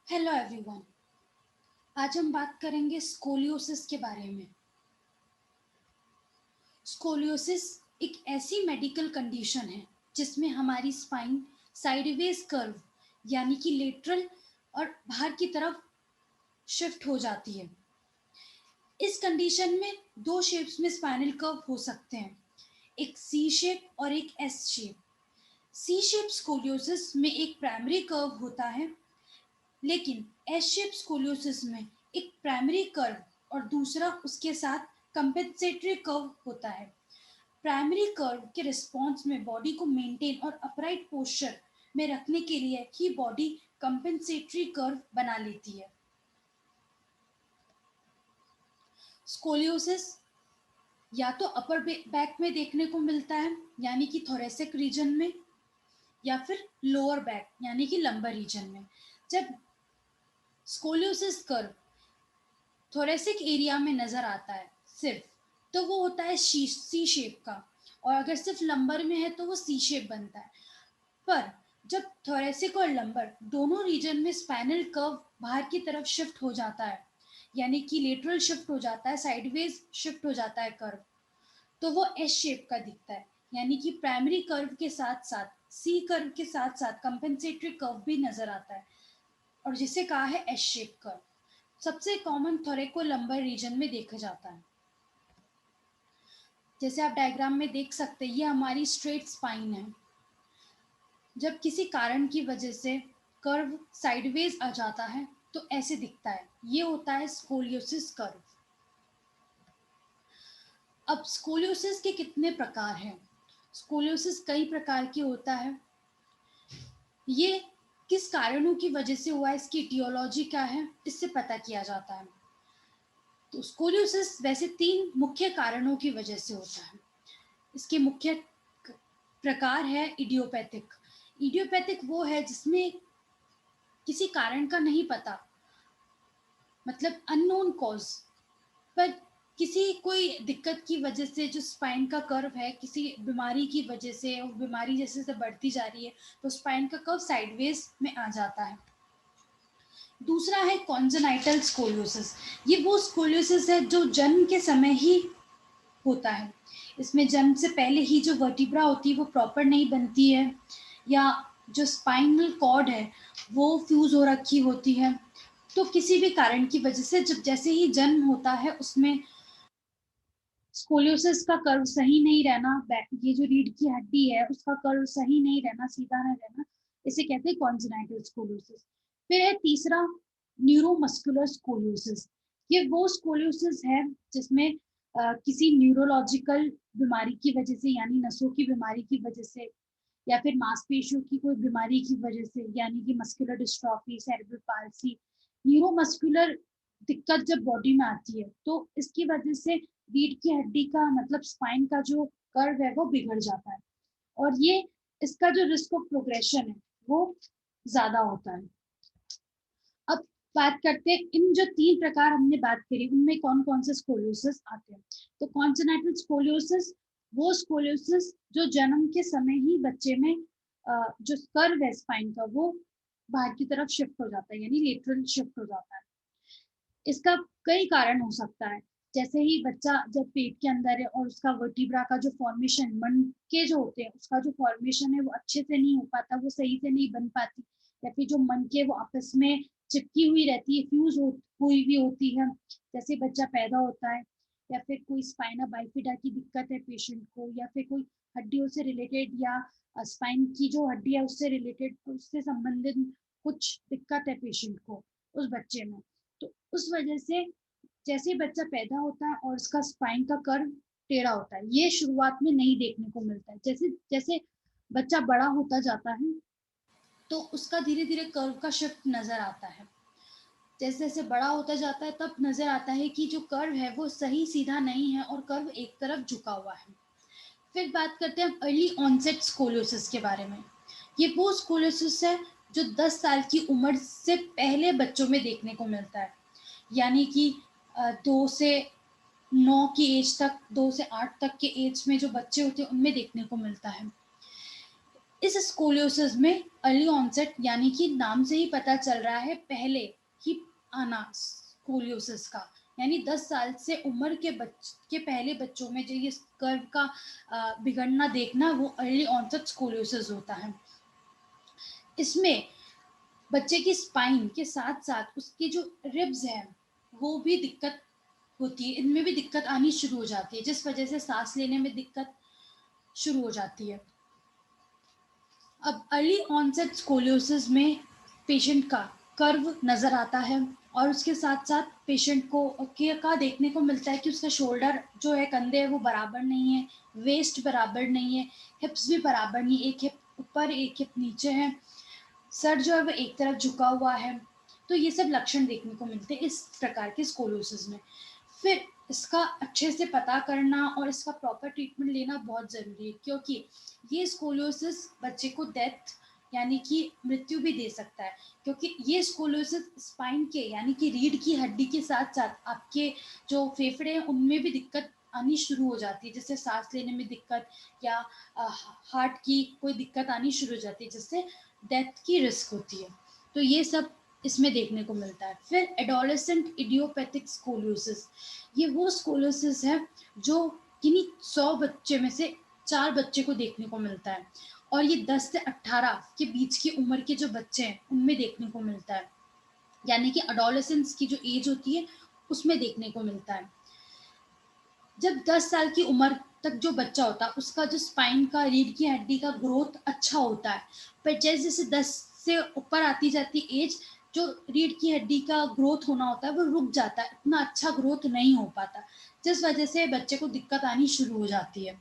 Hello everyone. आज हम बात करेंगे स्कोलियोसिस के बारे में। स्कोलियोसिस एक ऐसी मेडिकल कंडीशन है जिसमें हमारी स्पाइन साइडवेज कर्व यानी कि लेटरल और बाहर की तरफ शिफ्ट हो जाती है। इस कंडीशन में दो शेप्स में स्पाइनल कर्व हो सकते हैं, एक सी शेप और एक एस शेप। सी शेप स्कोलियोसिस में एक प्राइमरी कर्व होता है, लेकिन एस शेप स्कोलियोसिस में एक प्राइमरी कर्व और दूसरा उसके साथ कंपेंसेटरी कर्व होता है। प्राइमरी कर्व के रिस्पॉन्स में बॉडी को मेंटेन और अपराइट पोस्चर में रखने के लिए ही बॉडी कंपेंसेटरी कर्व बना लेती है। स्कोलियोसिस या तो अपर बैक में देखने को मिलता है यानी कि थोरेसिक रीजन में, या फिर लोअर बैक यानी कि लंबर रीजन में। जब स्कोलियोसिस कर्व थोरेसिक एरिया में नजर आता है सिर्फ, तो वो होता है सी शेप का, और अगर सिर्फ लंबर में है तो वो सी शेप बनता है। पर जब थोरेसिक और लंबर दोनों रीजन में स्पाइनल कर्व बाहर की तरफ शिफ्ट हो जाता है, यानी कि लेटरल शिफ्ट हो जाता है, साइडवेज शिफ्ट हो जाता है कर्व, तो वो एस शेप का दिखता है। यानी कि प्राइमरी कर्व के साथ साथ सी कर्व के साथ साथ कंपेंसेटरी कर्व भी नजर आता है, और जिसे कहा है एस शेप कर्व। सबसे कॉमन थोरेको लंबर रीजन में देखा जाता है। जैसे आप डायग्राम में देख सकते हैं, ये हमारी स्ट्रेट स्पाइन है। जब किसी कारण की वजह से कर्व साइडवेज आ जाता है तो ऐसे दिखता है, ये होता है स्कोलियोसिस कर्व। अब स्कोलियोसिस के कितने प्रकार हैं? स्कोलियोसिस कई प्रकार की होता है। ये किस कारणों की वजह से हुआ, इसकी टियोलॉजी क्या है, इससे पता किया जाता है। तो स्कोलियोसिस वैसे तीन मुख्य कारणों की वजह से होता है। इसके मुख्य प्रकार है इडियोपैथिक। इडियोपैथिक वो है जिसमें किसी कारण का नहीं पता, मतलब अननोन कॉज, पर किसी कोई दिक्कत की वजह से जो स्पाइन का कर्व है, किसी बीमारी की वजह से, और बीमारी जैसे जैसे बढ़ती जा रही है तो स्पाइन का कर्व साइडवेज में आ जाता है। दूसरा है कॉन्जेनाइटल स्कोलियोसिस। ये वो स्कोलियोसिस है जो जन्म के समय ही होता है। इसमें जन्म से पहले ही जो वर्टिब्रा होती है वो प्रॉपर नहीं बनती है, या जो स्पाइनल कॉर्ड है वो फ्यूज हो रखी होती है। तो किसी भी कारण की वजह से जब जैसे ही जन्म होता है उसमें स्कोलियोसिस का कर्व सही नहीं रहना, ये जो रीढ़ की हड्डी है उसका कर्व सही नहीं रहना, सीधा नहीं रहना, इसे कहते हैं कॉन्जेनाइटल स्कोलियोसिस। फिर है तीसरा न्यूरोमस्कुलर स्कोलियोसिस। ये वो स्कोलियोसिस है जिसमें किसी न्यूरोलॉजिकल बीमारी की वजह से, यानी नसों की बीमारी की वजह से, या फिर मांसपेशियों की कोई बीमारी की वजह से, यानी कि muscular dystrophy, cerebral palsy, neuromuscular दिक्कत जब बॉडी में आती है तो इसकी वजह से रीढ़ की हड्डी का, मतलब स्पाइन का जो कर्व है वो बिगड़ जाता है, और ये इसका जो रिस्क ऑफ प्रोग्रेशन है वो ज्यादा होता है। अब बात करते हैं इन जो तीन प्रकार हमने बात करी उनमें कौन कौन से स्कोलियोसिस आते हैं। तो कॉन्जेनाइटल स्कोलियोसिस वो स्कोलियोसिस जो जन्म के समय ही बच्चे में जो कर्व है स्पाइन का वो बाहर की तरफ शिफ्ट हो जाता है, यानी लेटरल शिफ्ट हो जाता है। इसका कई कारण हो सकता है, जैसे ही बच्चा जब पेट के अंदर है और उसका वर्टिब्रा का जो फॉर्मेशन, मन के जो होते हैं उसका जो फॉर्मेशन है वो अच्छे से नहीं हो पाता, वो सही से नहीं बन पाती, या फिर जो मन के वो आपस में चिपकी हुई रहती है, हुई भी होती है। जैसे बच्चा पैदा होता है, या फिर कोई स्पाइना बाइफिडा की दिक्कत है पेशेंट को, या फिर कोई हड्डियों से रिलेटेड, या स्पाइन की जो हड्डी है उससे रिलेटेड, उससे संबंधित कुछ दिक्कत है पेशेंट को, उस बच्चे में। तो उस वजह से जैसे ही बच्चा पैदा होता है और उसका स्पाइन का कर्व टेढ़ा होता है, ये शुरुआत में नहीं देखने को मिलता है। जैसे जैसे बच्चा बड़ा होता जाता है तो उसका धीरे धीरे कर्व का शिफ्ट नजर आता है। जैसे जैसे बड़ा होता जाता है तब नजर आता है कि जो कर्व है वो सही सीधा नहीं है और कर्व एक तरफ झुका हुआ है। फिर बात करते हैं अर्ली ऑनसेट स्कोलियोसिस के बारे में। ये वो स्कोलियोसिस है जो 10 साल की उम्र से पहले बच्चों में देखने को मिलता है, यानी कि 2 से 9 की एज तक, 2 से 8 तक के एज में जो बच्चे होते हैं उनमें देखने को मिलता है। इस स्कोलियोसिस में अर्ली ऑनसेट यानी कि नाम से ही पता चल रहा है पहले ही आना स्कोलियोसिस का, यानी 10 साल से उम्र के पहले बच्चों में जो ये कर्व का बिगड़ना देखना, वो अर्ली ऑनसेट स्कोलियोसिस होता है। इसमें बच्चे की स्पाइन के साथ साथ उसके जो रिब्स हैं वो भी दिक्कत होती है, इनमें भी दिक्कत आनी शुरू हो जाती है, जिस वजह से सांस लेने में दिक्कत शुरू हो जाती है। अब अर्ली ऑनसेट स्कोलियोसिस में पेशेंट का कर्व नजर आता है, और उसके साथ साथ पेशेंट को का देखने को मिलता है कि उसका शोल्डर जो है, कंधे है, वो बराबर नहीं है, वेस्ट बराबर नहीं है, हिप्स भी बराबर नहीं, एक हिप ऊपर एक हिप नीचे है, सर जो है वो एक तरफ झुका हुआ है। तो ये सब लक्षण देखने को मिलते हैं इस प्रकार के स्कोलियोसिस में। फिर इसका अच्छे से पता करना और इसका प्रॉपर ट्रीटमेंट लेना बहुत ज़रूरी है, क्योंकि ये स्कोलियोसिस बच्चे को डेथ यानी कि मृत्यु भी दे सकता है, क्योंकि ये स्कोलियोसिस स्पाइन के यानी कि रीढ़ की हड्डी के साथ साथ आपके जो फेफड़े हैं उनमें भी दिक्कत आनी शुरू हो जाती है, जैसे सांस लेने में दिक्कत या हार्ट की कोई दिक्कत आनी शुरू हो जाती है, जिससे डेथ की रिस्क होती है। तो ये सब इसमें देखने को मिलता है। फिर एडोलेसेंट इडियोपैथिक स्कोलियोसिस, ये वो स्कोलियोसिस है जो किन्हीं 100 बच्चे में से 4 बच्चे को देखने को मिलता है, और ये 10 से 18 के बीच की उम्र के जो बच्चे हैं उनमें देखने को मिलता है, यानी कि एडोलेसेंस की जो एज होती है उसमें देखने को मिलता है। जब 10 साल की उम्र तक जो बच्चा होता है उसका जो स्पाइन का, रीढ़ की हड्डी का ग्रोथ अच्छा होता है, पर जैसे जैसे 10 से ऊपर आती जाती एज, जो रीढ़ की हड्डी का ग्रोथ होना होता है वो रुक जाता है, इतना अच्छा ग्रोथ नहीं हो पाता, जिस वजह से बच्चे को दिक्कत आनी शुरू हो जाती है।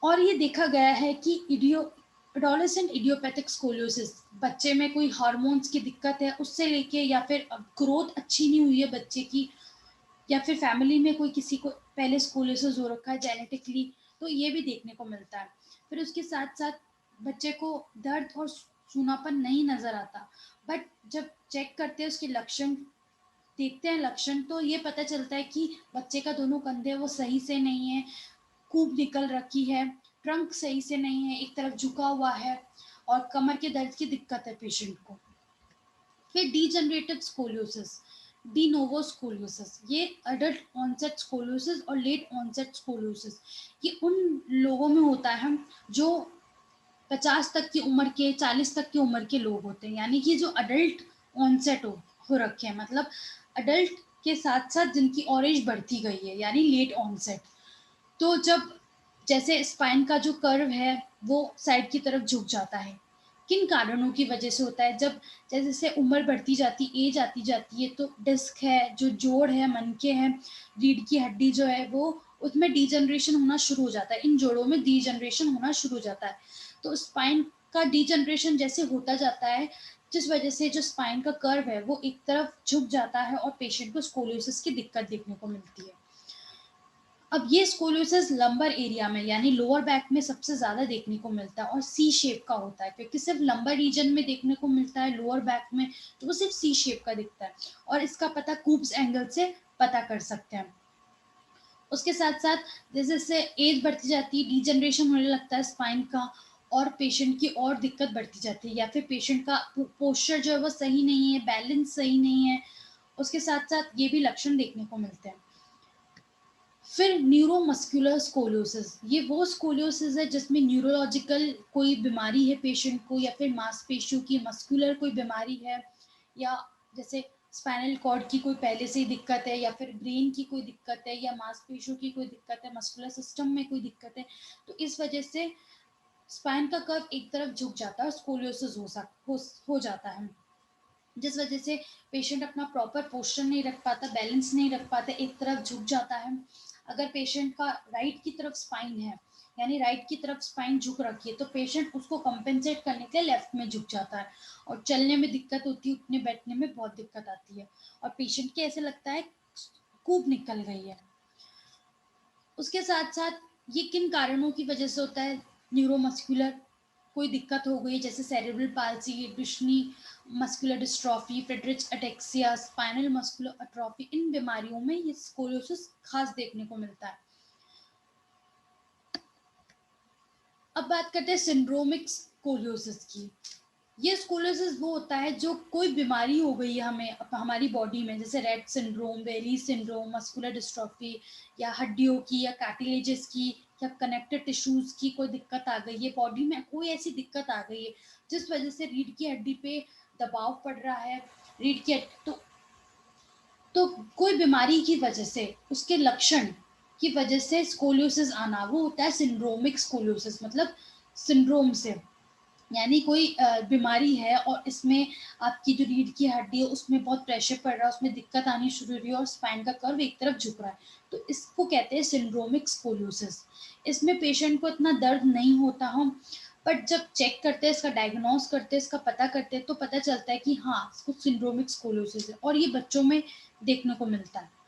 और ये देखा गया है कि एडोलेसेंट इडियोपैथिक स्कोलियोसिस बच्चे में कोई हार्मोन्स की दिक्कत है उससे लेके, या फिर ग्रोथ अच्छी नहीं हुई है बच्चे की, या फिर फैमिली में कोई किसी को पहले स्कोलियोसिस हो रखा है जेनेटिकली, तो ये भी देखने को मिलता है। फिर उसके साथ साथ बच्चे को दर्द और सूनापन नहीं नजर आता, बट जब चेक करते हैं उसके लक्षण, देखते हैं लक्षण, तो ये पता चलता है कि बच्चे का दोनों कंधे वो सही से नहीं है, कूप निकल रखी है, ट्रंक सही से नहीं है, एक तरफ झुका हुआ है, और कमर के दर्द की दिक्कत है पेशेंट को। फिर degenerative scoliosis, de novo scoliosis, ये अडल्ट ऑनसेट स्कोलियोसिस और लेट ऑनसेट स्कोलियोसिस, ये उन लोगों में होता है जो 50 तक की उम्र के, 40 तक की उम्र के लोग होते हैं, यानी कि जो अडल्ट ऑनसेट हो रखे हैं, मतलब अडल्ट के साथ साथ जिनकी और एज बढ़ती गई है, यानी लेट ऑनसेट। तो जब जैसे स्पाइन का जो कर्व है वो साइड की तरफ झुक जाता है, किन कारणों की वजह से होता है, जब जैसे जैसे उम्र बढ़ती जाती, एज आती जाती है, तो डिस्क है, जो जोड़ है, मनके हैं, रीढ़ की हड्डी जो है वो, उसमें डीजनरेशन होना शुरू हो जाता है, इन जोड़ों में डीजनरेशन होना शुरू हो जाता है। तो स्पाइन का डीजनरेशन जैसे होता जाता है, जिस वजह से जो स्पाइन का कर्व है वो एक तरफ झुक जाता है और पेशेंट को स्कोलियोसिस की दिक्कत देखने को मिलती है। अब ये स्कोलियोसिस लंबर एरिया में यानी लोअर बैक में सबसे ज्यादा देखने को मिलता है, और सी शेप का होता है, क्योंकि सिर्फ लंबर रीजन में देखने को मिलता है, लोअर बैक में तो वो सिर्फ सी शेप का दिखता है, और इसका पता कूप्स एंगल से पता कर सकते हैं। उसके साथ साथ जैसे जैसे एज बढ़ती जाती है, डीजनरेशन होने लगता है स्पाइन का, और पेशेंट की और दिक्कत बढ़ती जाती है, या फिर पेशेंट का पोस्चर जो है वो सही नहीं है, बैलेंस सही नहीं है, उसके साथ साथ ये भी लक्षण देखने को मिलते हैं। फिर न्यूरोमस्कुलर स्कोलियोसिस, ये वो स्कोलियोसिस है जिसमें न्यूरोलॉजिकल कोई बीमारी है पेशेंट को, या फिर मांसपेशियों की मस्कुलर कोई बीमारी है, या जैसे स्पाइनल कॉर्ड की कोई पहले से ही दिक्कत है, या फिर ब्रेन की कोई दिक्कत है, या मांसपेशियों की कोई दिक्कत है, मस्कुलर सिस्टम में कोई दिक्कत है, तो इस वजह से स्पाइन का कर्व एक तरफ झुक जाता है और स्कोलियोसिस हो जाता है, जिस वजह से पेशेंट अपना प्रॉपर पोस्चर नहीं रख पाता, बैलेंस नहीं रख पाता, एक तरफ झुक जाता है। अगर पेशेंट का राइट की तरफ स्पाइन है, यानी राइट की तरफ स्पाइन झुक रखी है, तो पेशेंट उसको कंपेंसेट करने के लिए लेफ्ट में झुक जाता है, और चलने में दिक्कत होती है, उठने बैठने में बहुत दिक्कत आती है, और पेशेंट के ऐसे लगता है कूप निकल गई है। उसके साथ साथ ये किन कारणों की वजह से होता है, न्यूरोमस्कुलर कोई दिक्कत हो गई जैसे cerebral palsy, Duchenne muscular dystrophy, Friedreich ataxia, spinal muscular atrophy, इन बीमारियों में ये स्कोलियोसिस खास देखने को मिलता है। अब बात करते हैं सिंड्रोमिक स्कोलियोसिस की। ये स्कोलियोसिस वो होता है जो कोई बीमारी हो गई है हमें हमारी बॉडी में, जैसे Rett syndrome, very syndrome, muscular dystrophy, या हड्डियों की या कार्टिलेजेस की या कनेक्टेड टिश्यूज की कोई दिक्कत आ गई है बॉडी में, कोई ऐसी दिक्कत आ गई है जिस वजह से रीढ़ की हड्डी पे दबाव पड़ रहा है, रीढ़ की तो कोई बीमारी की वजह से, उसके लक्षण की वजह से स्कोलियोसिस आना, वो होता है सिंड्रोमिक स्कोलियोसिस, मतलब सिंड्रोम से। यानी कोई बीमारी है और इसमें आपकी जो रीढ़ की हड्डी है उसमें बहुत प्रेशर पड़ रहा है, उसमें दिक्कत आनी शुरू हो रही है और स्पाइन का कर्व एक तरफ झुक रहा है, तो इसको कहते हैं सिंड्रोमिक स्कोलियोसिस। इसमें पेशेंट को इतना दर्द नहीं होता, हम बट जब चेक करते हैं, इसका डायग्नोस करते हैं, इसका पता करते हैं, तो पता चलता है कि हाँ इसको सिंड्रोमिक स्कोलियोसिस है, और ये बच्चों में देखने को मिलता है।